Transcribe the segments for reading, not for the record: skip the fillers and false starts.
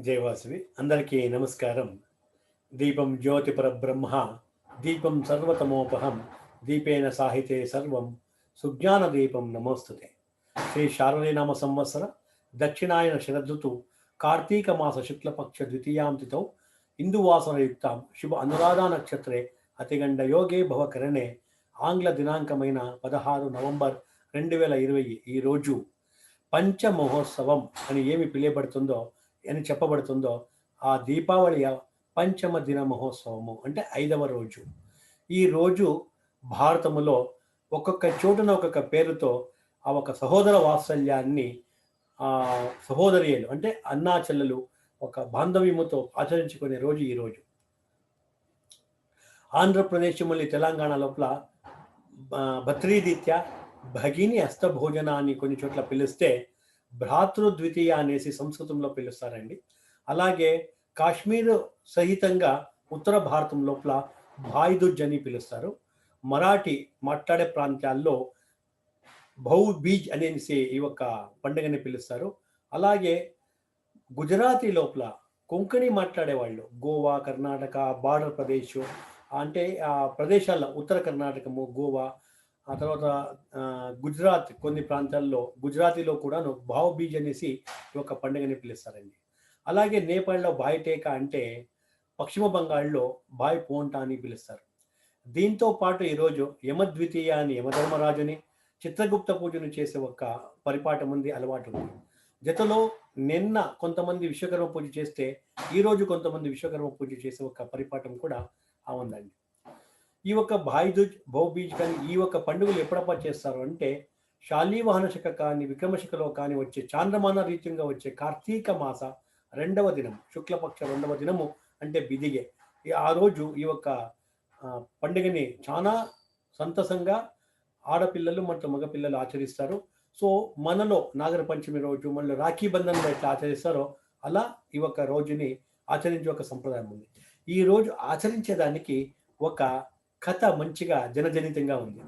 జయవాసవి అందరికీ నమస్కారం. దీపం జ్యోతి పరబ్రహ్మ, దీపం సర్వతమోపహం, దీపేన సాహితే సర్వం, సుజ్ఞాన దీపం నమోస్తుతే. శ్రీ శారదీనామ సంవత్సర దక్షిణాయన శరదృతు కార్తీక మాస శుక్లపక్ష ద్వితీయాం తిథౌ ఇందువాసనయుక్తాం శుభ అనురాధా నక్షత్రే అతిగండ యోగే భవకరణే ఆంగ్ల దినాంకమైన 16 నవంబర్ 2020 ఈరోజు పంచమహోత్సవం అని ఏమి పిలువబడుతుందో అని చెప్పబడుతుందో ఆ దీపావళి పంచమ దిన మహోత్సవము అంటే 5వ రోజు. ఈ రోజు భారతములో ఒక్కొక్క చోటున ఒక్కొక్క పేరుతో ఆ ఒక సహోదర వాత్సల్యాన్ని సహోదరియలు అంటే అన్నా చెల్లెలు ఒక బాంధవ్యముతో ఆచరించుకునే రోజు ఈ రోజు. ఆంధ్రప్రదేశ్ మళ్ళీ తెలంగాణ లోపల భత్రీదిత్య భగిని హస్తభోజన అని కొన్ని చోట్ల పిలిస్తే భ్రాతృద్వితీయ అనేసి సంస్కృతంలో పిలుస్తారండి. అలాగే కాశ్మీర్ సహితంగా ఉత్తర భారతం లోపల భాయిదుజ్ అని పిలుస్తారు. మరాఠీ మాట్లాడే ప్రాంతాల్లో భౌబీజ్ అనేసి ఈ యొక్క పండుగని పిలుస్తారు. అలాగే గుజరాతీ లోపల కొంకణి మాట్లాడేవాళ్ళు గోవా, కర్ణాటక, బార్డర్ ప్రదేశ్ అంటే ఆ ప్రదేశాల్లో ఉత్తర కర్ణాటకము, గోవా, ఆ తర్వాత గుజరాత్ కొన్ని ప్రాంతాల్లో గుజరాతీలో కూడాను భావబీజ్ అనేసి ఒక పండుగని పిలుస్తారండి. అలాగే నేపాల్లో బాయిటేకా అంటే పశ్చిమ బంగాల్లో బాయ్ పోంటా అని పిలుస్తారు. దీంతో పాటు ఈరోజు యమద్వితీయ అని యమధర్మరాజుని చిత్రగుప్త పూజను చేసే ఒక పరిపాఠం ఉంది, అలవాటు ఉంది. జతలో నిన్న కొంతమంది విశ్వకర్మ పూజ చేస్తే ఈరోజు కొంతమంది విశ్వకర్మ పూజ చేసే ఒక పరిపాఠం కూడా ఉందండి. ఈ యొక్క భాయిదుజ్, భౌబీజ్ కానీ ఈ యొక్క పండుగలు ఎప్పుడప్ప చేస్తారు అంటే శాలీవాహన శక కానీ విక్రమశకలో కానీ వచ్చే చాంద్రమాన రీత్యంగా వచ్చే కార్తీక మాస 2వ దినం శుక్లపక్ష 2వ దినము అంటే బిదిగే ఆ రోజు ఈ యొక్క పండుగని చాలా సంతసంగా ఆడపిల్లలు ಮತ್ತು మగపిల్లలు ఆచరిస్తారు. సో మనలో నాగర పంచమి రోజు మనలో రాఖీ బంధన్లో ఎట్లా ఆచరిస్తారో అలా ఈ యొక్క రోజుని ఆచరించే ఒక సంప్రదాయం ఉంది. ఈ రోజు ఆచరించేదానికి ఒక కథ మంచిగా జనజనితంగా ఉంది,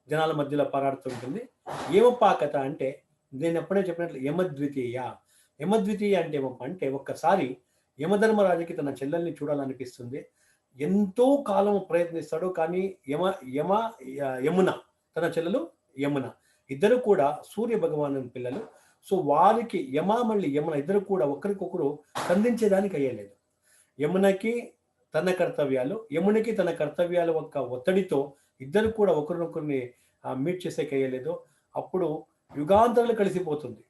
జనాల మధ్యలో పారాడుతుంటుంది. ఏమప్పా కథ అంటే నేను ఎప్పుడే చెప్పినట్లు యమద్వితీయ. యమద్వితీయ అంటే ఏమప్ప అంటే ఒక్కసారి యమధర్మరాజుకి తన చెల్లెల్ని చూడాలనిపిస్తుంది. ఎంతో కాలం ప్రయత్నిస్తాడు కానీ యమున తన చెల్లెలు యమున ఇద్దరు కూడా సూర్య భగవాను పిల్లలు. సో వారికి మళ్ళీ యమున ఇద్దరు కూడా ఒకరికొకరు సంధించేదానికి అయ్యలేదు. యమునకి తన కర్తవ్యాలు, యమునికి తన కర్తవ్యాల యొక్క ఒత్తిడితో ఇద్దరు కూడా ఒకరినొకరిని మీట్ చేసేకి అయ్యలేదు. అప్పుడు యుగాంతరాలు కలిసిపోతుంది.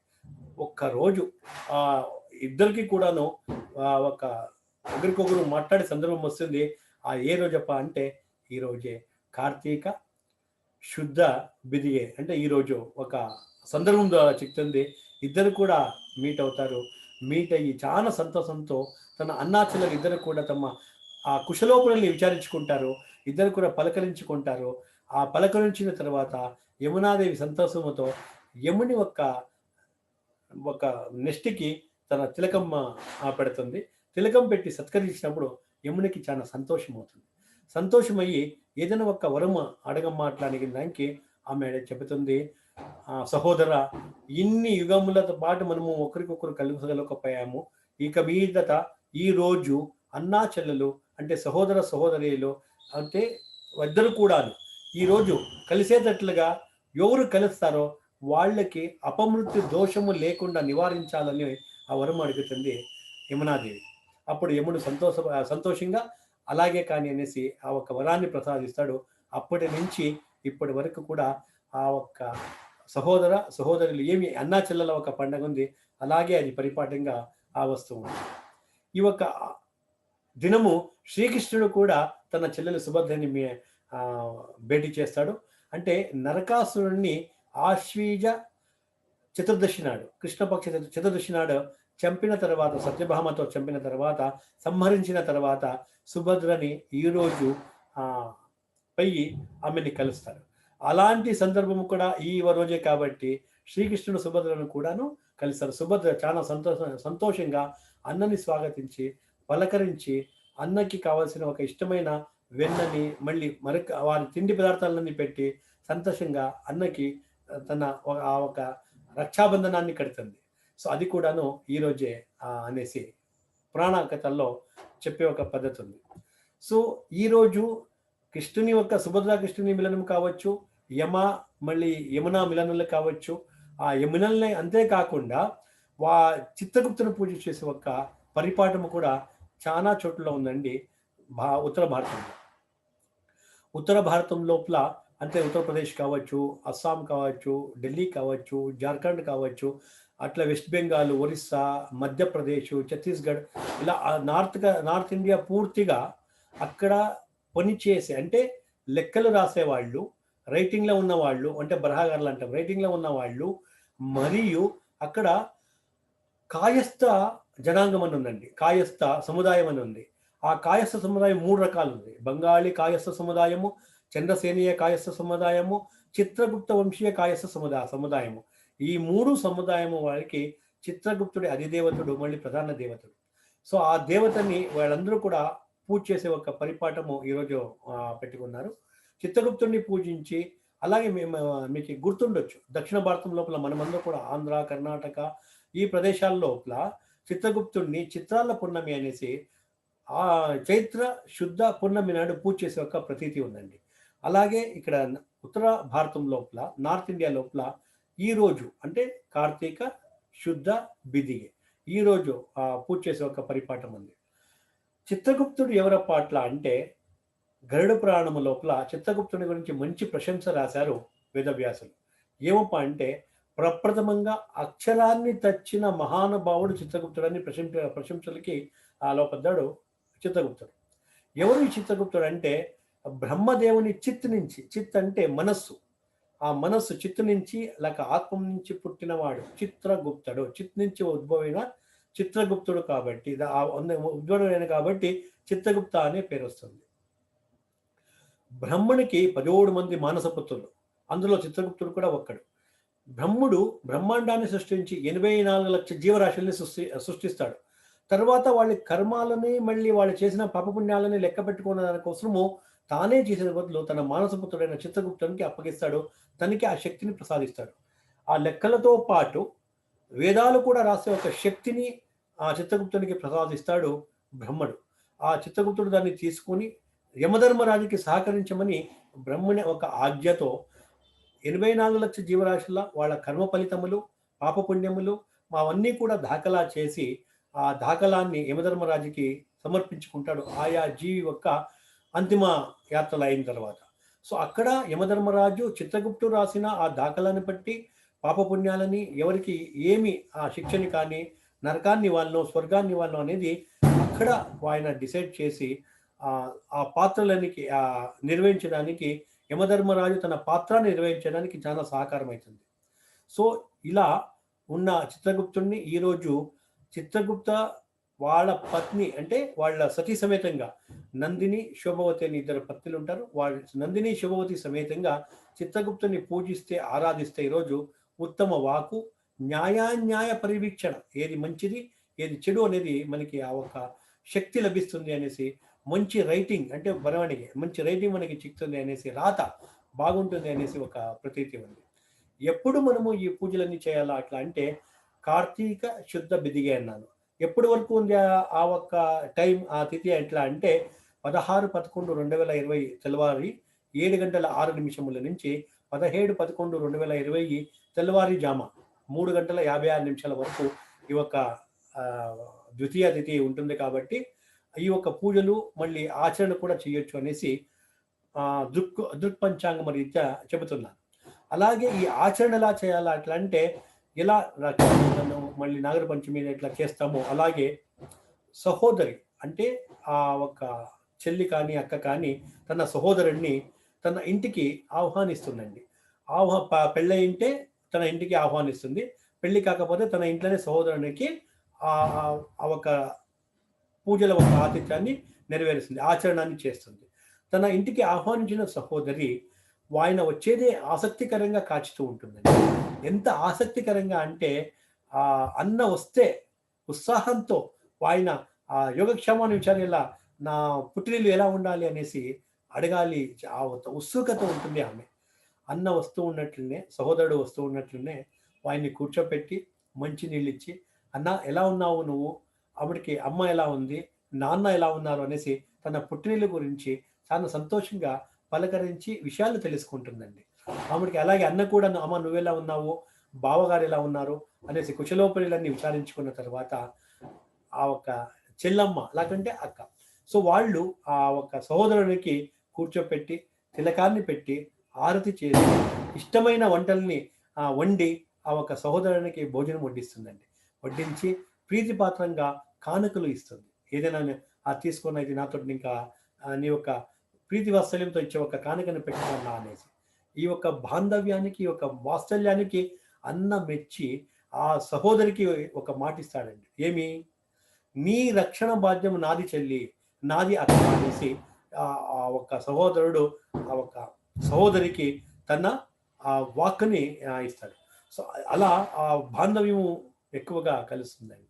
ఒక్కరోజు ఇద్దరికి కూడాను ఒక ఒకరికొకరు మాట్లాడే సందర్భం వస్తుంది. ఏ రోజప్ప అంటే ఈ రోజే కార్తీక శుద్ధ బిదిగే అంటే ఈరోజు ఒక సందర్భం చెప్తుంది. ఇద్దరు కూడా మీట్ అవుతారు. మీట్ అయ్యి చాలా సంతోషంతో తన అన్నాచెల్లెలు ఇద్దరు కూడా తమ ఆ కుశలోపరుల్ని విచారించుకుంటారు. ఇద్దరు కూడా పలకరించుకుంటారు. ఆ పలకరించిన తర్వాత యమునాదేవి సంతోషముతో యముని ఒక నెస్ట్కి తన తిలకం పెడుతుంది. తిలకం పెట్టి సత్కరించినప్పుడు యమునికి చాలా సంతోషం అవుతుంది. సంతోషమయ్యి ఏదైనా ఒక వరం అడగమ్మా అట్లా అడిగిన దానికి ఆమె చెబుతుంది, సహోదర ఇన్ని యుగములతో పాటు మనము ఒకరికొకరు కలుగలేకపోయాము. ఇక మీదట ఈ రోజు అన్నా చెల్లెలు అంటే సహోదర సహోదరులు అంటే ఇద్దరు కూడా ఈరోజు కలిసేటట్లుగా ఎవరు కలుస్తారో వాళ్ళకి అపమృత్యు దోషము లేకుండా నివారించాలని ఆ వరం అడుగుతుంది యమునాదేవి. అప్పుడు యముడు సంతోషంగా అలాగే కానీ అనేసి ఆ ఒక్క వరాన్ని ప్రసాదిస్తాడు. అప్పటి నుంచి ఇప్పటి వరకు కూడా ఆ ఒక్క సహోదర సహోదరులు ఏమి అన్నా చెల్లెల ఒక పండుగ ఉంది, అలాగే అది పరిపాఠంగా వస్తూ ఉంది. ఈ ఒక దినము శ్రీకృష్ణుడు కూడా తన చెల్లెలు సుభద్రని భేటీ చేస్తాడు. అంటే నరకాసురుణ్ణి ఆశ్వీజ చతుర్దశి నాడు కృష్ణపక్ష చతుర్దశి నాడు చంపిన తర్వాత సత్యభామతో చంపిన తర్వాత సంహరించిన తర్వాత సుభద్రని ఈరోజు పయ్యి ఆమెని కలుస్తారు. అలాంటి సందర్భం కూడా ఈ రోజే కాబట్టి శ్రీకృష్ణుడు సుభద్రను కూడాను కలిస్తారు. సుభద్ర చాలా సంతోషంగా అన్నని స్వాగతించి పలకరించి అన్నకి కావాల్సిన ఒక ఇష్టమైన వెన్నని మళ్ళీ వారి తిండి పదార్థాలన్నీ పెట్టి సంతోషంగా అన్నకి తన ఒక రక్షాబంధనాన్ని కడుతుంది. సో అది కూడాను ఈరోజే అనేసి పురాణ కథల్లో చెప్పే ఒక పద్ధతి ఉంది. సో ఈరోజు కృష్ణుని యొక్క సుభద్ర కృష్ణుని మిలనం కావచ్చు, యమ మళ్ళీ యమునా మిలనాలు కావచ్చు, ఆ యమునల్ని అంతేకాకుండా వా చిత్రగుప్తుని పూజ చేసే ఒక పరిపాఠము కూడా చాలా చోట్ల ఉందండి ఉత్తర భారతంలో. ఉత్తర భారతం లోపల అంటే ఉత్తరప్రదేశ్ కావచ్చు, అస్సాం కావచ్చు, ఢిల్లీ కావచ్చు, జార్ఖండ్ కావచ్చు, అట్లా వెస్ట్ బెంగాల్, ఒరిస్సా, మధ్యప్రదేశ్, ఛత్తీస్గఢ్ ఇలా నార్త్ ఇండియా పూర్తిగా అక్కడ పనిచేసే అంటే లెక్కలు రాసేవాళ్ళు, రైటింగ్లో ఉన్నవాళ్ళు అంటే బరహగారులు అంటాం, రైటింగ్లో ఉన్నవాళ్ళు మరియు అక్కడ కాయస్థ జనాంగం అని ఉందండి, కాయస్థ సముదాయం అని ఉంది. ఆ కాయస్థ సముదాయం 3 రకాలు ఉంది. బంగాళీ కాయస్థ సముదాయము, చంద్రసేనీయ కాయస్థ సముదాయము, చిత్రగుప్త వంశీయ కాయస్థ సముదాయము. ఈ 3 సముదాయము వారికి చిత్రగుప్తుడి అధిదేవతుడు, మళ్ళీ ప్రధాన దేవతడు. సో ఆ దేవతని వాళ్ళందరూ కూడా పూజ చేసే ఒక పరిపాఠము ఈరోజు పెట్టుకున్నారు. చిత్రగుప్తుడిని పూజించి అలాగే మీకు గుర్తుండొచ్చు, దక్షిణ భారతం లోపల మనమందరూ కూడా ఆంధ్ర, కర్ణాటక ఈ ప్రదేశాల లోపల చిత్రగుప్తుడిని చిత్రాల పున్నమి అనేసి ఆ చైత్ర శుద్ధ పున్నమి నాడు పూజ చేసే ఒక ప్రతీతి ఉందండి. అలాగే ఇక్కడ ఉత్తర భారతం లోపల, నార్త్ ఇండియా లోపల ఈరోజు అంటే కార్తీక శుద్ధ బిదిగే ఈరోజు పూజ చేసే ఒక పరిపాఠం ఉంది. చిత్రగుప్తుడు ఎవరప్ప అట్లా అంటే గరుడ పురాణము లోపల చిత్రగుప్తుని గురించి మంచి ప్రశంస రాశారు వేదవ్యాసులు. ఏమప్ప అంటే ప్రప్రథమంగా అక్షరాన్ని తెచ్చిన మహానుభావుడు చిత్రగుప్తుడని ప్రశంసలకి లోపడ్డాడు చిత్రగుప్తుడు. ఎవరు ఈ చిత్రగుప్తుడు అంటే బ్రహ్మదేవుని చిత్ నుంచి, చిత్ అంటే మనస్సు, ఆ మనస్సు చిత్తు నుంచి లేక ఆత్మ నుంచి పుట్టినవాడు చిత్రగుప్తుడు. చిత్ నుంచి ఉద్భవమైన చిత్రగుప్తుడు కాబట్టి ఉద్భవమైన కాబట్టి చిత్రగుప్త అనే పేరు వస్తుంది. బ్రహ్మణికి 17 మంది మానసపుత్రులు, అందులో చిత్రగుప్తుడు కూడా ఒక్కడు. బ్రహ్ముడు బ్రహ్మాండాన్ని సృష్టించి 84 లక్షల జీవరాశుల్ని సృష్టిస్తాడు. తర్వాత వాళ్ళ కర్మాలని మళ్ళీ వాళ్ళు చేసిన పాపపుణ్యాలని లెక్క పెట్టుకున్న దానికోసము తానే చేసిన బదులు తన మానసపుత్రుడైన చిత్రగుప్తునికి అప్పగిస్తాడు. తనకి ఆ శక్తిని ప్రసాదిస్తాడు. ఆ లెక్కలతో పాటు వేదాలు కూడా రాసే ఒక శక్తిని ఆ చిత్రగుప్తునికి ప్రసాదిస్తాడు బ్రహ్మడు. ఆ చిత్రగుప్తుడు దాన్ని తీసుకుని యమధర్మరాజుకి సహకరించమని బ్రహ్మని ఒక ఆజ్ఞతో 84 లక్షల జీవరాశుల వాళ్ళ కర్మ ఫలితములు, పాపపుణ్యములు అవన్నీ కూడా దాఖలా చేసి ఆ దాఖలాన్ని యమధర్మరాజుకి సమర్పించుకుంటాడు ఆయా జీవి యొక్క అంతిమ యాత్రలు అయిన తర్వాత. సో అక్కడ యమధర్మరాజు చిత్రగుప్తుడు రాసిన ఆ దాఖలాన్ని బట్టి పాపపుణ్యాలని ఎవరికి ఏమి ఆ శిక్షని కానీ నరకాన్ని వాళ్ళను స్వర్గాన్ని వాళ్ళను అనేది అక్కడ ఆయన డిసైడ్ చేసి ఆ పాత్రలనికి నిర్వహించడానికి యమధర్మరాజు తన పాత్ర నిర్వహించడానికి చాలా సహకారం అవుతుంది. సో ఇలా ఉన్న చిత్రగుప్తుడిని ఈరోజు చిత్రగుప్త వాళ్ళ పత్ని అంటే వాళ్ళ సతీ సమేతంగా నందిని శోభవతి అని 2 పత్నులు ఉంటారు. వాళ్ళ నందిని శోభవతి సమేతంగా చిత్రగుప్తుని పూజిస్తే ఆరాధిస్తే ఈరోజు ఉత్తమ వాకు, న్యాయాన్యాయ పరివీక్షణ, ఏది మంచిది ఏది చెడు అనేది మనకి ఆ ఒక శక్తి లభిస్తుంది అనేసి, మంచి రైటింగ్ అంటే బరవణికి మంచి రైటింగ్ మనకి చిక్కుతుంది అనేసి, రాత బాగుంటుంది అనేసి ఒక ప్రతీతి ఉంది. ఎప్పుడు మనము ఈ పూజలన్నీ చేయాలా అట్లా అంటే కార్తీక శుద్ధ బిదిగే అన్నాను. ఎప్పటి వరకు ఉంది ఆ ఒక్క టైం ఆ తిథి ఎట్లా అంటే 16/11/2020 తెల్లవారి 7:06 నుంచి 17/11/2020 తెల్లవారి జామ 3:56 వరకు ఈ యొక్క ద్వితీయ తిథి ఉంటుంది. కాబట్టి ఈ యొక్క పూజలు మళ్ళీ ఆచరణ కూడా చేయొచ్చు అనేసి దృక్పంచాంగం రీత్యా చెబుతున్నాను. అలాగే ఈ ఆచరణ ఎలా చేయాలా అట్లా అంటే ఎలా మళ్ళీ నాగర పంచమి ఎట్లా చేస్తామో అలాగే సహోదరి అంటే ఆ ఒక చెల్లి కానీ అక్క కానీ తన సహోదరుణ్ణి తన ఇంటికి ఆహ్వానిస్తుందండి. పెళ్ళయింటే తన ఇంటికి ఆహ్వానిస్తుంది, పెళ్లి కాకపోతే తన ఇంట్లోనే సహోదరునికి ఆ ఒక పూజల ఒక ఆతిథ్యాన్ని నెరవేరుస్తుంది, ఆచరణాన్ని చేస్తుంది. తన ఇంటికి ఆహ్వానించిన సహోదరి ఆయన వచ్చేదే ఆసక్తికరంగా కాచుతూ ఉంటుందండి. ఎంత ఆసక్తికరంగా అంటే అన్న వస్తే ఉత్సాహంతో ఆయన ఆ యోగక్షేమాన్ని విచారేలా నా పుట్టినిల్లు ఎలా ఉండాలి అనేసి అడగాలి, ఆ ఉత్సుకత ఉంటుంది ఆమె. అన్న వస్తూ ఉన్నట్లునే సహోదరుడు వస్తూ ఉన్నట్లునే ఆయన్ని కూర్చోపెట్టి మంచి నీళ్ళు ఇచ్చి, అన్న ఎలా ఉన్నావు నువ్వు, ఆవిడకి అమ్మ ఎలా ఉంది, నాన్న ఎలా ఉన్నారు అనేసి తన పుట్టినిల్లు గురించి చాలా సంతోషంగా పలకరించి విషయాలు తెలుసుకుంటుందండి. ఆవిడకి అలాగే అన్న కూడా అమ్మ నువ్వెలా ఉన్నావు, బావగారు ఎలా ఉన్నారు అనేసి కుశలోపరిలన్నీ విచారించుకున్న తర్వాత ఆ ఒక చెల్లమ్మ లేకంటే అక్క, సో వాళ్ళు ఆ ఒక సహోదరునికి కూర్చోపెట్టి తిలకాన్ని పెట్టి ఆరతి చేసి ఇష్టమైన వంటల్ని వండి ఆ ఒక సహోదరునికి భోజనం వడ్డిస్తుందండి. వడ్డించి ప్రీతిపాత్రంగా కానుకలు ఇస్తుంది. ఏదైనా తీసుకున్న ఇది నాతో ఇంకా నీ యొక్క ప్రీతి వాత్సల్యంతో ఇచ్చే ఒక కానుకను పెట్టుకున్నా అనేసి. ఈ యొక్క బాంధవ్యానికి, ఈ యొక్క వాత్సల్యానికి అన్న మెచ్చి ఆ సహోదరికి ఒక మాట ఇస్తాడండి. ఏమి? నీ రక్షణ బాధ్యం నాది చెల్లి, నాది అక్క అనేసి ఆ ఒక్క సహోదరుడు ఆ ఒక్క సహోదరికి తన వాక్కుని ఇస్తాడు. సో అలా ఆ బాంధవ్యం ఎక్కువగా కలుస్తుందండి.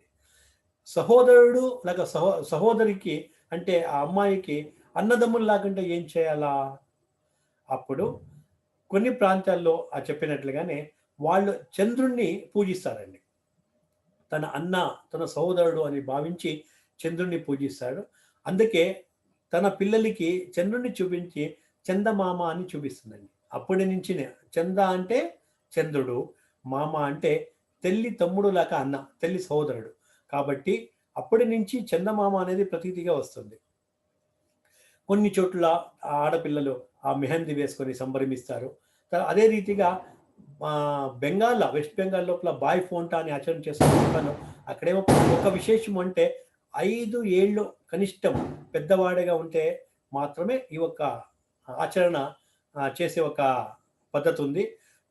సహోదరుడు లేక సహోదరికి అంటే ఆ అమ్మాయికి అన్నదమ్ముల్లాగంటే ఏం చేయాలా? అప్పుడు కొన్ని ప్రాంతాల్లో చెప్పినట్లుగానే వాళ్ళు చంద్రుణ్ణి పూజిస్తారండి. తన అన్న, తన సహోదరుడు అని భావించి చంద్రుణ్ణి పూజిస్తాడు. అందుకే తన పిల్లలకి చంద్రుణ్ణి చూపించి చందమామ అని చూపిస్తుందండి. అప్పటి నుంచినే చంద అంటే చంద్రుడు, మామ అంటే తెల్లి తమ్ముడు లేక అన్న, తెల్లి సహోదరుడు. కాబట్టి అప్పటి నుంచి చందమామ అనేది ప్రతీతిగా వస్తుంది. కొన్ని చోట్ల ఆడపిల్లలు ఆ మెహందీ వేసుకొని సంభ్రమిస్తారు. అదే రీతిగా బెంగాల్, వెస్ట్ బెంగాల్ లోపల బాయ్ ఫోంటా అని ఆచరణ చేస్తున్నాను. అక్కడేమో ఒక విశేషం అంటే 5 ఏళ్ళు కనిష్టం పెద్దవాడిగా ఉంటే మాత్రమే ఈ యొక్క ఆచరణ చేసే ఒక పద్ధతి ఉంది.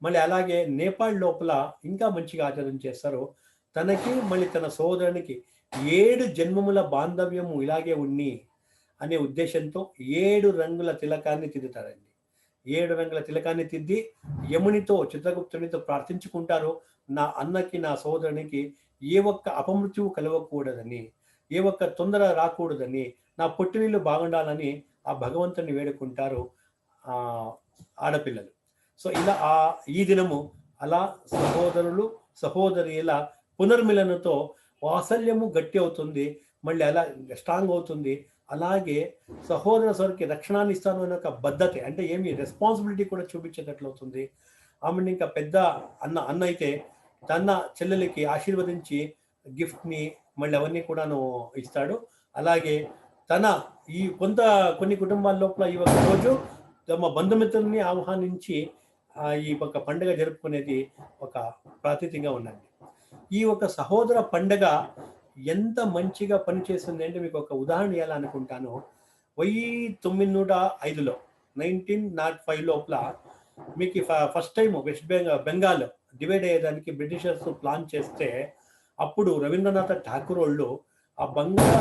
మళ్ళీ అలాగే నేపాల్ లోపల ఇంకా మంచిగా ఆచరణ చేస్తారు. తనకి మళ్ళీ తన సోదరునికి 7 జన్మముల బాంధవ్యము ఇలాగే ఉన్ని అనే ఉద్దేశంతో 7 రంగుల తిలకాన్ని తిద్దుతారండి. 7 రంగుల తిలకాన్ని తిద్ది యమునితో, చిత్రగుప్తునితో ప్రార్థించుకుంటారు. నా అన్నకి, నా సోదరునికి ఏ ఒక్క అపమృత్యువు కలగకూడదని, ఏ ఒక్క తొందర రాకూడదని, నా పుట్టినిల్లు బాగుండాలని ఆ భగవంతుని వేడుకుంటారు ఆడపిల్లలు. సో ఇలా ఈ దినము అలా సహోదరులు, సహోదరుల పునర్మిలనతో వాత్సల్యము గట్టి అవుతుంది. మళ్ళీ అలా స్ట్రాంగ్ అవుతుంది. అలాగే సహోదర సోదరికి రక్షణాన్ని ఇస్తాను అనే ఒక బద్ధత, అంటే ఏమి రెస్పాన్సిబిలిటీ కూడా చూపించేటట్లు అవుతుంది. ఆమెను ఇంకా పెద్ద అన్న అయితే తన చెల్లెలకి ఆశీర్వదించి గిఫ్ట్ని మళ్ళీ అవన్నీ కూడాను ఇస్తాడు. అలాగే తన ఈ కొన్ని కుటుంబాల లోపల ఈ ఒక రోజు తమ బంధుమిత్రుల్ని ఆహ్వానించి ఈ ఒక పండుగ జరుపుకునేది ఒక ప్రాతిథ్యంగా ఉన్నది. ఈ ఒక సహోదర పండుగ ఎంత మంచిగా పనిచేస్తుంది అంటే మీకు ఒక ఉదాహరణ ఇవ్వాలనుకుంటాను. 1905లో 1905 లోపల మీకు first time West Bengal divide అయ్యేదానికి బ్రిటిషర్స్ ప్లాన్ చేస్తే అప్పుడు రవీంద్రనాథ్ ఠాకూర్ వాళ్ళు ఆ బంగాళ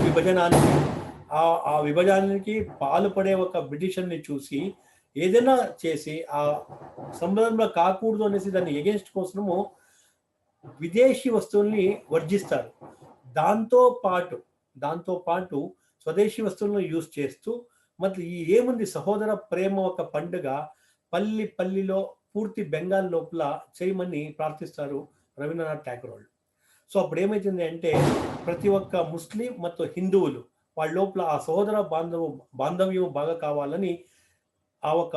ఆ విభజనానికి పాల్పడే ఒక బ్రిటిషర్ని చూసి ఏదైనా చేసి ఆ సంబంధంలో కాకూడదు అనేసి దాన్ని ఎగెన్స్ట్ కోసము విదేశీ వస్తువుల్ని వర్జిస్తారు. దాంతో పాటు స్వదేశీ వస్తువులను యూజ్ చేస్తూ మరి ఏముంది సహోదర ప్రేమ ఒక పండుగ పల్లిలో పూర్తి బెంగాల్ లోపల చేయమని ప్రార్థిస్తారు రవీంద్రనాథ్ ఠాకూర్ వాళ్ళు. సో అప్పుడు ఏమైతుంది అంటే ప్రతి ఒక్క ముస్లిం ಮತ್ತು హిందువులు వాళ్ళ లోపల ఆ సహోదర బాంధవ్యం బాగా కావాలని ఆ ఒక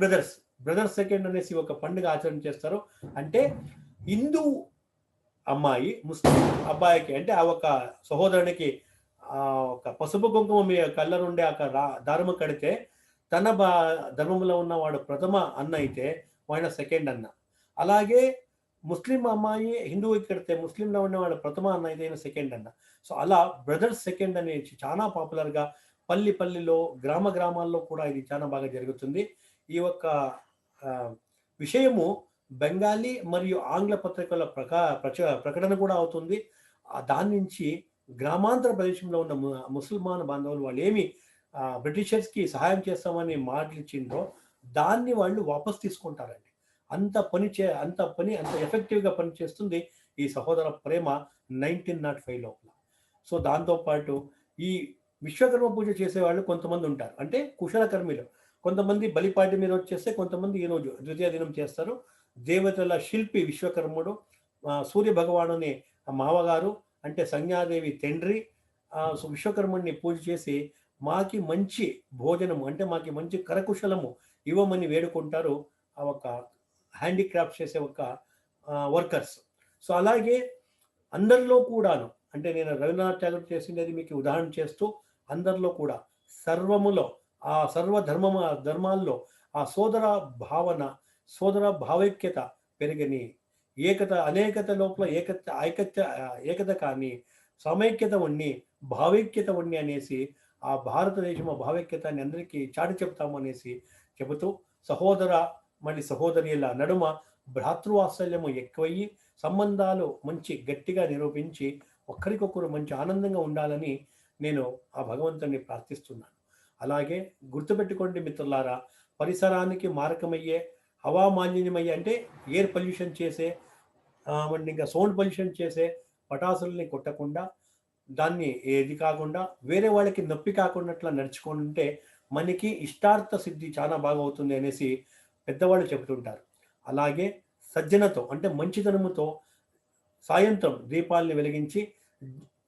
బ్రదర్ సెకండ్ అనేసి ఒక పండుగ ఆచరణ చేస్తారు. అంటే హిందూ అమ్మాయి ముస్లిం అబ్బాయికి అంటే ఆ ఒక సహోదరునికి ఒక పసుపు కుంకుమ మీ కళ్ళరుండే దారము కడితే తన ధర్మంలో ఉన్నవాడు ప్రథమ అన్న అయితే ఆయన సెకండ్ అన్న. అలాగే ముస్లిం అమ్మాయి హిందువుకి కడితే ముస్లింలో ఉన్నవాడు ప్రథమ అన్న అయితే ఆయన సెకండ్ అన్న. సో అలా బ్రదర్స్ సెకండ్ అనేది చాలా పాపులర్గా పల్లిలో గ్రామాల్లో కూడా ఇది చాలా బాగా జరుగుతుంది. ఈ యొక్క విషయము బెంగాలీ మరియు ఆంగ్ల పత్రికల ప్రకటన కూడా అవుతుంది. దాని నుంచి గ్రామాంతర ప్రదేశంలో ఉన్న ముసల్మాన్ బాంధవులు వాళ్ళు ఏమి బ్రిటిషర్స్కి సహాయం చేస్తామని మాటలిచ్చిండ్రో దాన్ని వాళ్ళు వాపస్ తీసుకుంటారండి. అంత ఎఫెక్టివ్గా పనిచేస్తుంది ఈ సహోదర ప్రేమ 1905 లోపల. సో దాంతోపాటు ఈ విశ్వకర్మ పూజ చేసేవాళ్ళు కొంతమంది ఉంటారు, అంటే కుశలకర్మిలు. కొంతమంది బలిపాటి మీద వచ్చేస్తే కొంతమంది ఈరోజు ద్వితీయ దినం చేస్తారు. దేవతల శిల్పి విశ్వకర్ముడు, సూర్య భగవానుని మావగారు అంటే సంజ్ఞాదేవి తండ్రి విశ్వకర్ముడిని పూజ చేసి మాకి మంచి భోజనము అంటే మాకి మంచి కరకుశలము ఇవ్వమని వేడుకుంటారు ఆ ఒక హ్యాండీక్రాఫ్ట్ చేసే ఒక వర్కర్స్. సో అలాగే అందరిలో కూడాను అంటే నేను రవీంద్రనాథ్ ఠాగూర్ చేసినది మీకు ఉదాహరణ చేస్తూ అందరిలో కూడా సర్వములో ఆ ధర్మాల్లో ఆ సోదర భావన, సోదర భావైక్యత పెరిగని, ఏకత అనేకత లోపల ఏకత కానీ సమైక్యత ఉన్ని భావైక్యత ఉన్ని అనేసి ఆ భారతదేశం భావైక్యతాన్ని అందరికీ చాటి చెప్తాము అనేసి చెబుతూ సహోదర మళ్ళీ సహోదరుల నడుమ భ్రాతృవాత్సల్యము ఎక్కువయ్యి సంబంధాలు మంచి గట్టిగా నిరూపించి ఒకరికొకరు మంచి ఆనందంగా ఉండాలని నేను ఆ భగవంతుని ప్రార్థిస్తున్నాను. అలాగే గుర్తుపెట్టుకోండి మిత్రులారా, పరిసరానికి మారకమయ్యే హవా మాలిన్యమయ్యే అంటే ఎయిర్ పొల్యూషన్ చేసే ఇంకా సౌండ్ పొల్యూషన్ చేసే పటాసుల్ని కొట్టకుండా దాన్ని ఏది కాకుండా వేరే వాళ్ళకి నొప్పి కాకుండా నడుచుకుంటే మనకి ఇష్టార్థ సిద్ధి చాలా బాగా అవుతుంది అనేసి పెద్దవాళ్ళు చెబుతుంటారు. అలాగే సజ్జనతో అంటే మంచితనముతో సాయంత్రం దీపాలని వెలిగించి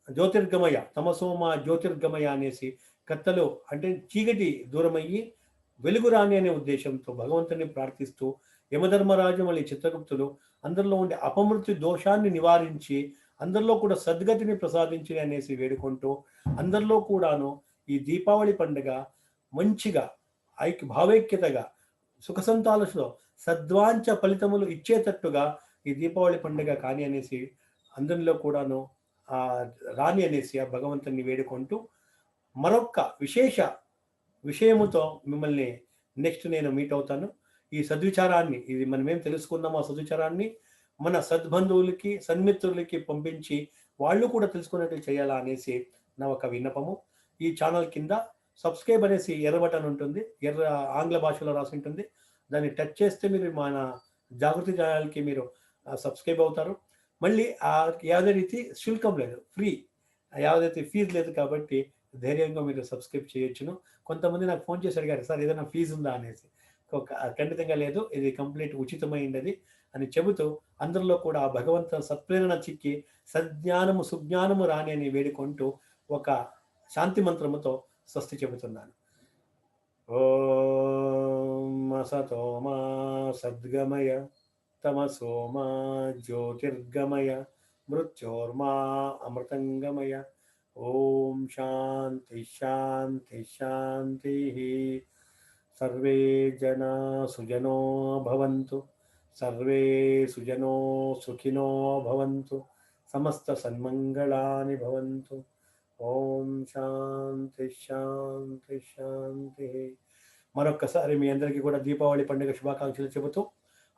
జ్యోతిర్గమయ తమసోమ జ్యోతిర్గమయ అనేసి కత్తలు అంటే చీకటి దూరమయ్యి వెలుగు రాని అనే ఉద్దేశంతో భగవంతుని ప్రార్థిస్తూ యమధర్మరాజు మళ్ళీ చిత్రగుప్తులు అందరిలో ఉండే అపమృత్యు దోషాన్ని నివారించి అందరిలో కూడా సద్గతిని ప్రసాదించి అనేసి వేడుకుంటూ అందరిలో కూడాను ఈ దీపావళి పండుగ మంచిగా భావైక్యతగా సుఖ సంతాలతో సద్వాంచ ఫలితములు ఇచ్చేటట్టుగా ఈ దీపావళి పండుగ కానీ అనేసి అందరిలో కూడాను రాని అనేసి ఆ భగవంతుని వేడుకుంటూ మరొక విశేష విషయముతో మిమ్మల్ని నెక్స్ట్ నేను మీట్ అవుతాను. ఈ సద్విచారాన్ని ఇది మనమేం తెలుసుకున్నామో ఆ సద్విచారాన్ని మన సద్బంధువులకి సన్మిత్రులకి పంపించి వాళ్ళు కూడా తెలుసుకున్నట్టు చేయాలా అనేసి నా ఒక విన్నపము. ఈ ఛానల్ కింద సబ్స్క్రైబ్ అనేసి ఎర్ర బటన్ ఉంటుంది, ఎర్ర ఆంగ్ల భాషలో రాసి ఉంటుంది. దాన్ని టచ్ చేస్తే మీరు మన జాగృతి ఛానల్కి మీరు సబ్స్క్రైబ్ అవుతారు. మళ్ళీ ಯಾವುದೇ ರೀತಿ శుల్కం లేదు, ఫ్రీ, ಯಾವುದೇ ఫీజు లేదు కాబట్టి ధైర్యంగా మీరు సబ్స్క్రైబ్ చేయొచ్చును. కొంతమంది నాకు ఫోన్ చేసి అడిగారు, సార్ ఏదైనా ఫీజు ఉందా అనేసి. ఖండితంగా లేదు, ఇది కంప్లీట్ ఉచితమైనది అని చెబుతూ అందరిలో కూడా ఆ భగవంతుని సత్ప్రేరణ చిక్కి సజ్ఞానము సుజ్ఞానము రాని అని వేడుకుంటూ ఒక శాంతి మంత్రముతో స్వస్తి చెబుతున్నాను. ఓం అసతో మా సద్గమయ తమసో మా జ్యోతిర్గమయ మృత్యోర్మా అమృతంగమయ. ఓం శాంతి శాంతి శాంతి. సర్వే జనా సుజనో భవంతు, సర్వే సుజనో సుఖినో భవంతు, సమస్త సన్మంగళాని భవంతు. ఓం శాంతి శాంతి శాంతి. మరొక్కసారి మీ అందరికీ కూడా దీపావళి పండుగ శుభాకాంక్షలు చెబుతూ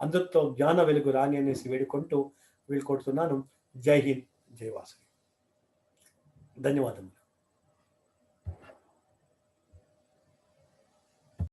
అందరితో జ్ఞాన వెలుగు రాని అనేసి వేడుకుంటూ వీలుకొడుతున్నాను. జై హింద్, జై వాసవి. ధన్యవాదములు.